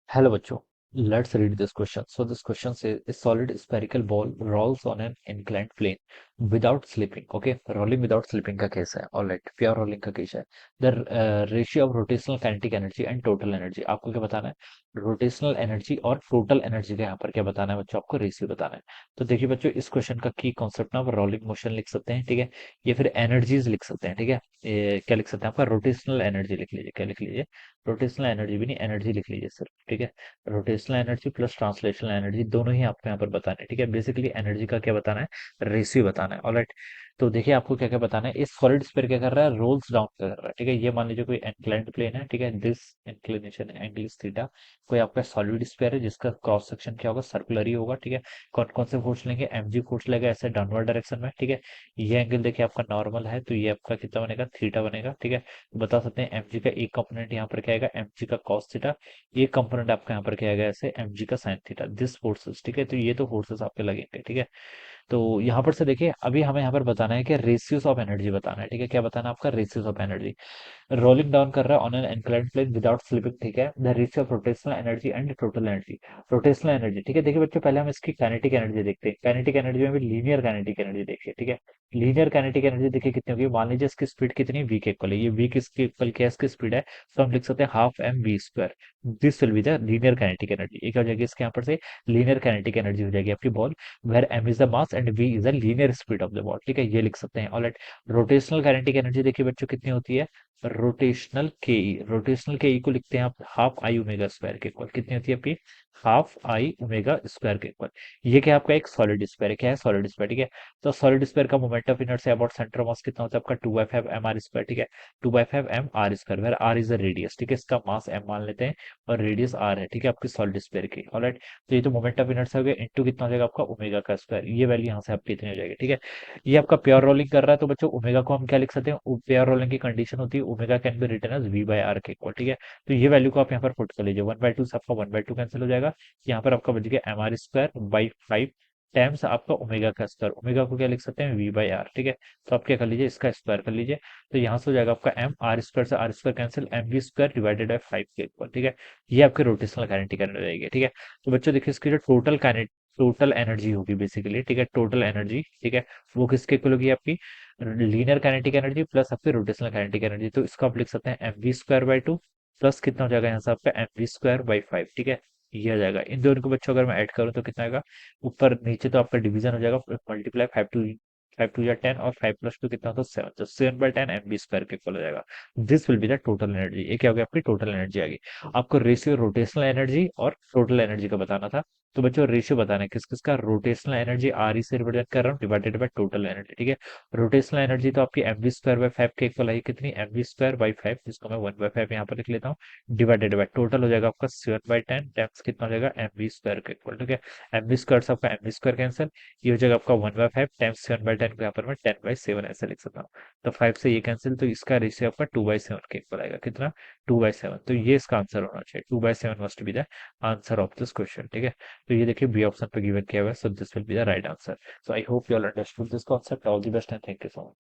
Hello बच्चों, let's read this question. So this question says a solid spherical ball rolls on an inclined plane without slipping. Okay, rolling without slipping का case है. Alright, pure rolling का case है. The ratio of rotational kinetic energy and total energy. आपको क्या बताना है? Rotational energy और total energy का यहाँ पर क्या बताना है बच्चों? आपको रेशियो बताना है. तो देखिए बच्चों, इस क्वेश्चन का की कॉन्सेप्ट ना रोलिंग मोशन लिख सकते हैं, ठीक है, या फिर एनर्जीज लिख सकते हैं, ठीक है. क्या लिख सकते हैं? आपका रोटेशनल एनर्जी लिख लीजिए. क्या लिख लीजिए? रोटेशनल एनर्जी भी नहीं, एनर्जी लिख लीजिए सिर्फ, ठीक है. Rotational energy plus translational energy दोनों ही आपको यहाँ पर बताना है, ठीक है. बेसिकली एनर्जी का क्या बताना है? रेशियो बताना है. ऑलराइट. तो देखिए आपको क्या क्या बताना है. इस सॉलिड स्फीयर क्या कर रहा है? रोल्स डाउन कर रहा है, ठीक है. ये मान लीजिए कोई इंक्लाइंड प्लेन है, ठीक है. This inclination angle is theta. कोई आपका सॉलिड स्फीयर है जिसका क्रॉस सेक्शन क्या होगा? सर्कुलर ही होगा, ठीक है. कौन कौन से फोर्स लेंगे? mg फोर्स लेगा ऐसे डाउनवर्ड डायरेक्शन में, ठीक है. ये एंगल देखिए आपका नॉर्मल है, तो ये आपका कितना बनेगा? थीटा बनेगा, ठीक है. तो बता सकते हैं mg का एक कंपोनेंट यहाँ पर क्या आएगा? mg का cos थीटा. ये कंपोनेंट आपका यहाँ पर क्या आएगा? ऐसे mg का sin थीटा. दिस फोर्सेस, ठीक है. तो ये तो फोर्सेस आपके लगेंगे, ठीक है. तो यहाँ पर से देखिए, अभी हमें यहाँ पर बताना है कि रेशियोस ऑफ एनर्जी बताना है, ठीक है. क्या बताना है आपका? Ratios of energy. Rolling down कर रहा है on an inclined plane without slipping, ठीक है. The ratio of rotational energy and total energy. Rotational energy, ठीक है. देखिए बच्चों, पहले हम इसकी काइनेटिक एनर्जी देखते हैं. काइनेटिक एनर्जी में भी लीनियर काइनेटिक एनर्जी देखिए, ठीक है. लीनियर काइनेटिक एनर्जी देखिए कितनी होगी. मान लीजिए इसकी स्पीड कितनी? वी के इक्वल है. ये वी किसके इक्वल क्या है? इसकी स्पीड है. तो हम लिख सकते हैं half m v square. This will be the linear kinetic energy. एक हो जाएगी इसके यहाँ पर से लीनियर काइनेटिक एनर्जी हो जाएगी आपकी ball, where m is the mass and v is the linear speed of the ball, ठीक है. ये लिख सकते हैं. ऑलराइट. रोटेशनल काइनेटिक एनर्जी देखिए बच्चों कितनी होती है? रोटेशनल के ई. रोटेशनल के ई को लिखते हैं आप हाफ आई ओमेगा स्क्वायर के इक्वल. कितनी होती है आपकी? हाफ आई ओमेगा स्क्वायर के इक्वल. ये क्या आपका? एक सॉलिड स्क्वायर है. क्या है? सॉलिड स्क्वायर, ठीक है. तो सॉलिड स्क्वायर का moment of inertia about centre mass कितना होता है आपका? 2/5 एम आर स्क्वायर, ठीक है. 2/5 m r square, where r is the radius, ठीक है. इसका मास एम मान लेते हैं और रेडियस आर है, ठीक है, आपकी सॉलिड स्क्वायर की. ऑलराइट. तो ये तो मोमेंट ऑफ इनर्शिया हो गया, इनटू कितना हो जाएगा आपका? ओमेगा का स्क्वायर. ये वैल्यू यहाँ से आपकी इतनी हो जाएगी, ठीक है. ये आपका प्योर रोलिंग कर रहा है, तो बच्चों ओमेगा को हम क्या लिख सकते हैं? प्योर रोलिंग की कंडीशन होती है omega can be written as v by r के इक्वल, ठीक है. तो ये वैल्यू को आप यहाँ पर पुट कर लीजिए. 1/2 से आपका 1/2 कैंसिल हो जाएगा. यहाँ पर आपका बच गया m r square by 5 times आपका ओमेगा का स्क्वायर. ओमेगा को क्या लिख सकते हैं? वी बाई आर, ठीक है. तो आप क्या कर लीजिए? इसका स्क्वायर कर लीजिए. तो यहाँ से हो जाएगा आपका एम आर स्क्वायर से r square cancel, m v square divided by 5 के इक्वल, ठीक है. ये आपके रोटेशनल काइनेटिक एनर्जी रहेगी, ठीक है. तो बच्चों देखिए, इसकी जो टोटल एनर्जी होगी बेसिकली, ठीक है, टोटल एनर्जी, ठीक है, वो किसके इक्वल होगी आपकी? लीनियर काइनेटिक एनर्जी प्लस आपकी रोटेशनल काइनेटिक एनर्जी. तो इसको आप लिख सकते हैं m v square by 2 plus कितना हो जाएगा यहाँ से आपका? एम वी स्क्वायर बाई 5, ठीक है. ये आ जाएगा. इन दोनों को बच्चों अगर मैं ऐड करूँ तो कितना आएगा? ऊपर नीचे तो आपका डिवीजन हो जाएगा, मल्टीप्लाई 5 टू या 10 और 5 + 2 कितना होता है? 7. तो 7/10 एम वी स्क्वायर के इक्वल हो जाएगा. This will be the total energy. ये क्या हो गया? आपकी टोटल एनर्जी आ गई. आपको रेशियो रोटेशनल एनर्जी और टोटल एनर्जी का बताना था. तो बच्चों रेशियो बताना है किस किसका? रोटेशनल एनर्जी आर ई से रिप्रेजेंट कर रहा हूँ डिवाइडेड बाय टोटल एनर्जी, ठीक है. रोटेशनल एनर्जी तो आपकी एम वी स्क्वायर बाई 5 के इक्वल आई. कितनी? एम वी स्क्वायर बाई 5, जिसको मैं 1/5 यहाँ पर लिख लेता हूँ, डिवाइडेड बाय टोटल हो जाएगा आपका 7/10 टाइम्स कितना हो जाएगा? एम वी स्क्वायर के इक्वल, ठीक है. एम वी स्क्वायर से आपका एम वी स्क्वायर कैंसिल. ये हो जाएगा आपका 1/5 टाइम्स 7/10 को यहाँ पर मैं 10/7 ऐसे लिख सकता हूँ. तो 5 से ये कैंसिल, तो इसका रेशियो आपका 2/7 के इक्वल आएगा. कितना? 2/7. तो ये इसका आंसर होना चाहिए. 2/7 must be the answer of this question, ठीक है. तो ये देखिए बी ऑप्शन पे गिवन किया हुआ है, so this will be the right answer. So I hope you all understood this concept. All the best and thank you so much.